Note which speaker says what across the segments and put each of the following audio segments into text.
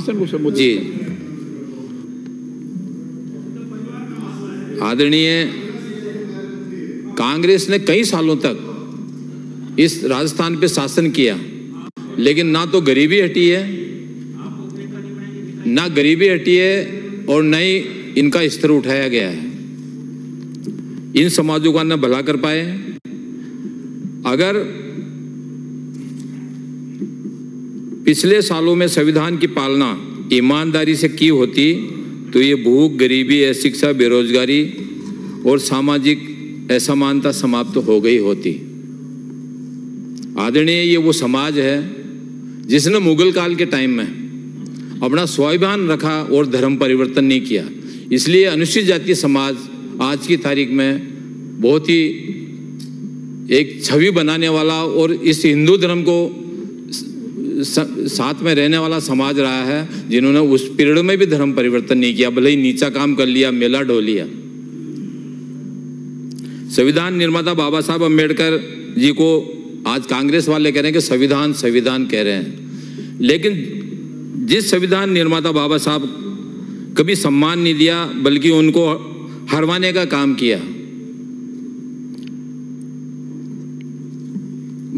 Speaker 1: भाषण को संबोधित
Speaker 2: जी। आदरणीय, कांग्रेस ने कई सालों तक इस राजस्थान पे शासन किया, लेकिन ना तो गरीबी हटी है, ना गरीबी हटी है और न ही इनका स्तर उठाया गया है। इन समाजों का न भला कर पाए। अगर पिछले सालों में संविधान की पालना ईमानदारी से की होती तो ये भूख, गरीबी, अशिक्षा, बेरोजगारी और सामाजिक असमानता समाप्त हो गई होती। आदरणीय, ये वो समाज है जिसने मुगल काल के टाइम में अपना स्वाभिमान रखा और धर्म परिवर्तन नहीं किया। इसलिए अनुसूचित जाति समाज आज की तारीख में बहुत ही एक छवि बनाने वाला और इस हिंदू धर्म को साथ में रहने वाला समाज रहा है, जिन्होंने उस पीरियड में भी धर्म परिवर्तन नहीं किया, भले ही नीचा काम कर लिया, मेला ढो लिया। संविधान निर्माता बाबा साहब अम्बेडकर जी को आज कांग्रेस वाले कह रहे हैं कि संविधान संविधान कह रहे हैं, लेकिन जिस संविधान निर्माता बाबा साहब कभी सम्मान नहीं दिया बल्कि उनको हरवाने का काम किया।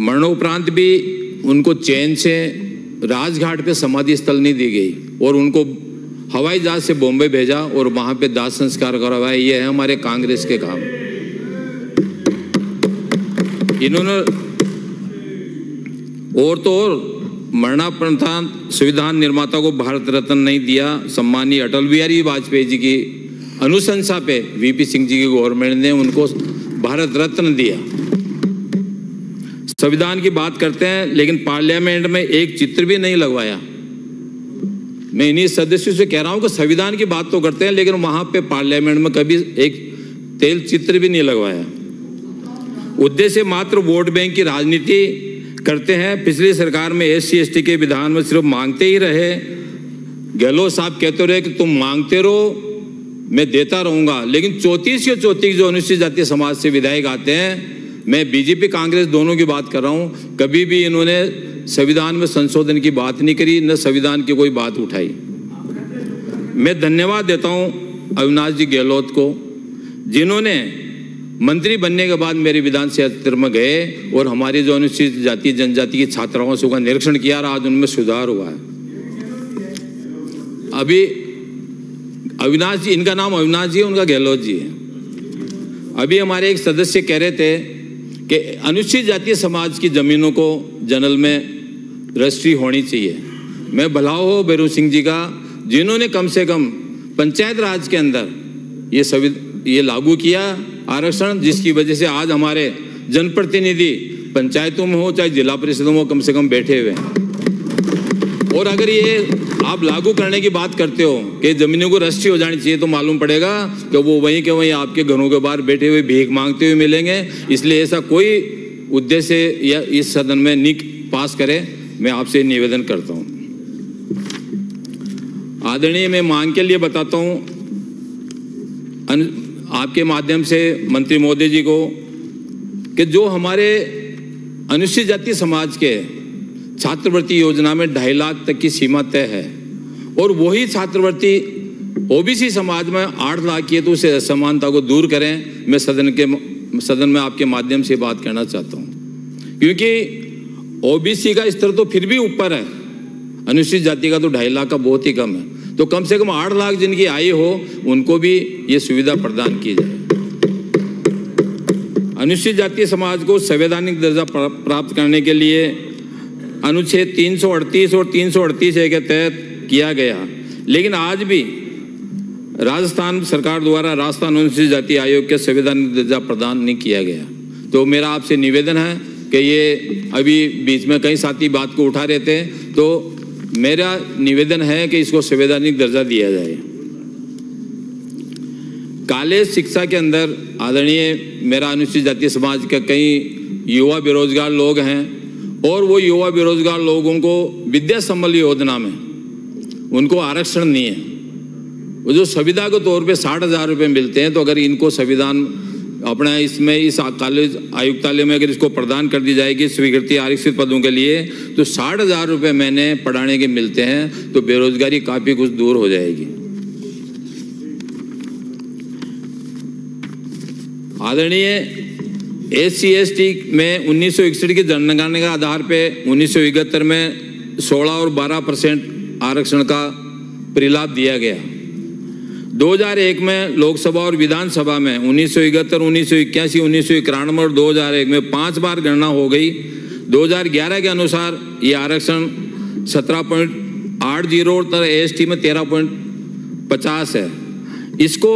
Speaker 2: मरणोपरांत भी उनको चैन से राजघाट पे समाधि स्थल नहीं दी गई और उनको हवाई जहाज से बॉम्बे भेजा और वहां पे दाह संस्कार करवाया। ये है हमारे कांग्रेस के काम। इन्होंने और तो और मरणोपरांत संविधान निर्माता को भारत रत्न नहीं दिया। सम्मानीय अटल बिहारी वाजपेयी जी की अनुशंसा पे वीपी सिंह जी की गवर्नमेंट ने उनको भारत रत्न दिया। संविधान की बात करते हैं लेकिन पार्लियामेंट में एक चित्र भी नहीं लगवाया। मैं इन्हीं सदस्यों से कह रहा हूं कि संविधान की बात तो करते हैं लेकिन वहां पे पार्लियामेंट में कभी एक तेल चित्र भी नहीं लगवाया। उद्देश्य मात्र वोट बैंक की राजनीति करते हैं। पिछली सरकार में SC/ST के विधान में सिर्फ मांगते ही रहे। गहलोत साहब कहते रहे कि तुम मांगते रहो, मैं देता रहूंगा, लेकिन 34 के 34 जो अनुसूचित जाति समाज से विधायक आते हैं, मैं बीजेपी कांग्रेस दोनों की बात कर रहा हूं, कभी भी इन्होंने संविधान में संशोधन की बात नहीं करी, न संविधान की कोई बात उठाई। मैं धन्यवाद देता हूं अविनाश जी गहलोत को, जिन्होंने मंत्री बनने के बाद मेरे विधान क्षेत्र में गए और हमारी जो अनुसूचित जाति जनजाति की छात्राओं से का निरीक्षण किया और आज उनमें सुधार हुआ है। अभी अविनाश जी, इनका नाम अविनाश जी है, उनका गहलोत जी है। अभी हमारे एक सदस्य कह रहे थे कि अनुसूचित जाति समाज की जमीनों को जनरल में रजिस्ट्री होनी चाहिए। मैं भलाओ हो भैरू सिंह जी का, जिन्होंने कम से कम पंचायत राज के अंदर ये लागू किया आरक्षण, जिसकी वजह से आज हमारे जनप्रतिनिधि पंचायतों में हो चाहे जिला परिषदों में कम से कम बैठे हुए हैं। और अगर ये आप लागू करने की बात करते हो कि जमीनों को रजिस्ट्री हो जानी चाहिए, तो मालूम पड़ेगा कि वो वहीं के वहीं आपके घरों के बाहर बैठे हुए भीख मांगते हुए मिलेंगे। इसलिए ऐसा कोई उद्देश्य या इस सदन में नहीं पास करे, मैं आपसे निवेदन करता हूं। आदरणीय, मैं मांग के लिए बताता हूं आपके माध्यम से मंत्री महोदय जी को कि जो हमारे अनुसूचित जाति समाज के छात्रवृत्ति योजना में 2.5 लाख तक की सीमा तय है और वही छात्रवृत्ति OBC समाज में 8 लाख की है, तो उसे असमानता को दूर करें। मैं सदन में आपके माध्यम से बात करना चाहता हूं, क्योंकि OBC का स्तर तो फिर भी ऊपर है, अनुसूचित जाति का तो 2.5 लाख का बहुत ही कम है। तो कम से कम 8 लाख जिनकी आय हो उनको भी ये सुविधा प्रदान की जाए। अनुसूचित जाति समाज को संवैधानिक दर्जा प्राप्त करने के लिए अनुच्छेद 338 और 338A के तहत किया गया, लेकिन आज भी राजस्थान सरकार द्वारा राजस्थान अनुसूचित जाति आयोग के संवैधानिक दर्जा प्रदान नहीं किया गया। तो मेरा आपसे निवेदन है कि ये अभी बीच में कई साथी बात को उठा रहे थे, तो मेरा निवेदन है कि इसको संवैधानिक दर्जा दिया जाए। कॉलेज शिक्षा के अंदर आदरणीय, मेरा अनुसूचित जाति समाज का कई युवा बेरोजगार लोग हैं और वो युवा बेरोजगार लोगों को विद्या संबल योजना में उनको आरक्षण नहीं है। वो जो संविदा के तौर पे 60,000 रुपये मिलते हैं, तो अगर इनको संविधान अपना इसमें इस कॉलेज आयुक्तालय में अगर इसको प्रदान कर दी जाएगी स्वीकृति आरक्षित पदों के लिए, तो 60,000 रुपये महीने पढ़ाने के मिलते हैं, तो बेरोजगारी काफी कुछ दूर हो जाएगी। आदरणीय SC/ST में 1961 की जनगणना के आधार पे 1971 में 16 और 12% आरक्षण का परिलाभ दिया गया। 2001 में लोकसभा और विधानसभा में 1971, 1981, 1991 और 2001 में 5 बार गणना हो गई। 2011 के अनुसार ये आरक्षण 17.80 और ST में 13.50 है। इसको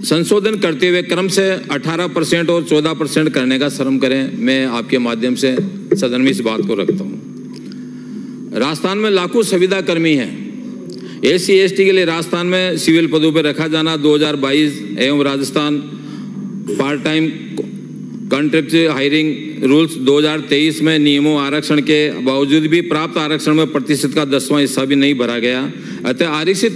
Speaker 2: संशोधन करते हुए क्रम से 18% और 14% करने का श्रम करें। मैं आपके माध्यम से सदन में इस बात को रखता हूँ। राजस्थान में लाखों संविदा कर्मी हैं। SC/ST के लिए राजस्थान में सिविल पदों पर रखा जाना 2022 एवं Rajasthan part time contract hiring rules 2023 में नियमों आरक्षण के बावजूद भी प्राप्त आरक्षण में प्रतिशत का 10वां हिस्सा भी नहीं भरा गया। अतः आरक्षित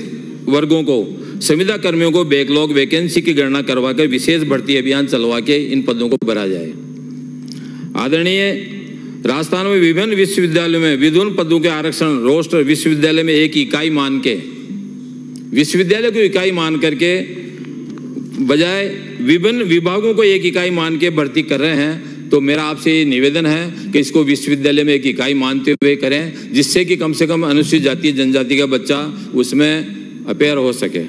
Speaker 2: वर्गों को संविदा कर्मियों को बैकलॉग वैकेंसी की गणना करवाकर विशेष भर्ती अभियान चलवा के इन पदों को भरा जाए। आदरणीय राजस्थान में विभिन्न विश्वविद्यालयों में विभिन्न पदों के आरक्षण रोस्टर विश्वविद्यालय में एक इकाई मान के विश्वविद्यालय को इकाई मान करके बजाय विभिन्न विभागों को एक इकाई मान के भर्ती कर रहे हैं। तो मेरा आपसे ये निवेदन है कि इसको विश्वविद्यालय में एक इकाई मानते हुए करें, जिससे कि कम से कम अनुसूचित जाति जनजाति का बच्चा उसमें अपेयर हो सके।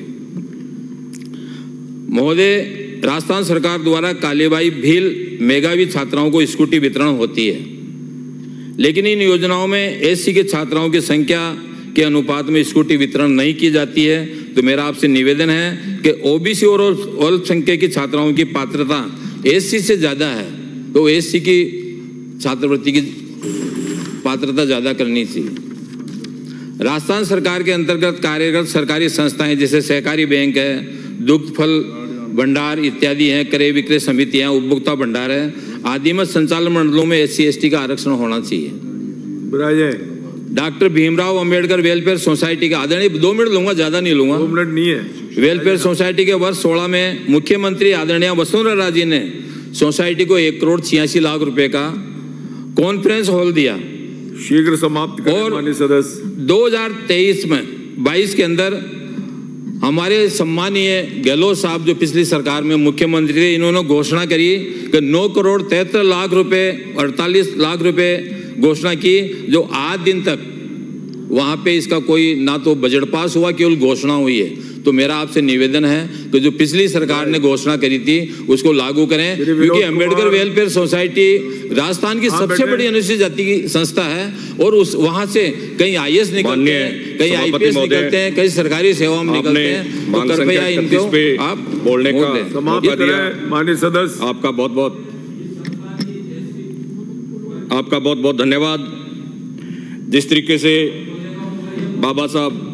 Speaker 2: महोदय, राजस्थान सरकार द्वारा कालीबाई भील मेधावी छात्राओं को स्कूटी वितरण होती है, लेकिन इन योजनाओं में SC के छात्राओं की संख्या के अनुपात में स्कूटी वितरण नहीं की जाती है। तो मेरा आपसे निवेदन है कि OBC और अल्पसंख्यक की छात्राओं की पात्रता SC से ज़्यादा है, तो SC की छात्रवृत्ति की पात्रता ज़्यादा करनी चाहिए। राजस्थान सरकार के अंतर्गत कार्यरत सरकारी संस्थाएं जैसे सहकारी बैंक है, दुग्ध फल भंडार इत्यादि हैं, क्रय विक्रय समितियां, उपभोक्ता भंडार है, आदि में संचालन मंडलों में SC/ST का आरक्षण होना चाहिए। Doctor Bhimrao Ambedkar welfare society का, आदरणीय 2 मिनट लूंगा, ज्यादा नहीं लूंगा,
Speaker 1: 2 मिनट नहीं है।
Speaker 2: वेलफेयर सोसाइटी के वर्ष 16 में मुख्यमंत्री आदरणीय वसुंधरा राजे ने सोसाइटी को 1,86,00,000 रुपए का कॉन्फ्रेंस हॉल दिया।
Speaker 1: शीघ्र समाप्त करें माननीय सदस्य।
Speaker 2: 2023 में 22 के अंदर हमारे सम्मानीय गहलोत साहब जो पिछली सरकार में मुख्यमंत्री थे, इन्होंने घोषणा करी कि 9,73,00,000 रुपए 48 लाख रुपए घोषणा की, जो आज दिन तक वहां पे इसका कोई ना तो बजट पास हुआ, केवल घोषणा हुई है। तो मेरा आपसे निवेदन है कि जो पिछली सरकार ने घोषणा करी थी उसको लागू करें, क्योंकि अंबेडकर वेलफेयर सोसाइटी राजस्थान की सबसे बड़ी अनुसूचित जाति की संस्था है और उस वहां से कई IAS निकलते हैं, कई IPS निकलते हैं, कई सरकारी सेवाओं में निकलते हैं। तो कृपया इनको आप
Speaker 1: बोलने का समाप्त करें माननीय सदस्य।
Speaker 3: आपका बहुत बहुत धन्यवाद। जिस तरीके से बाबा साहब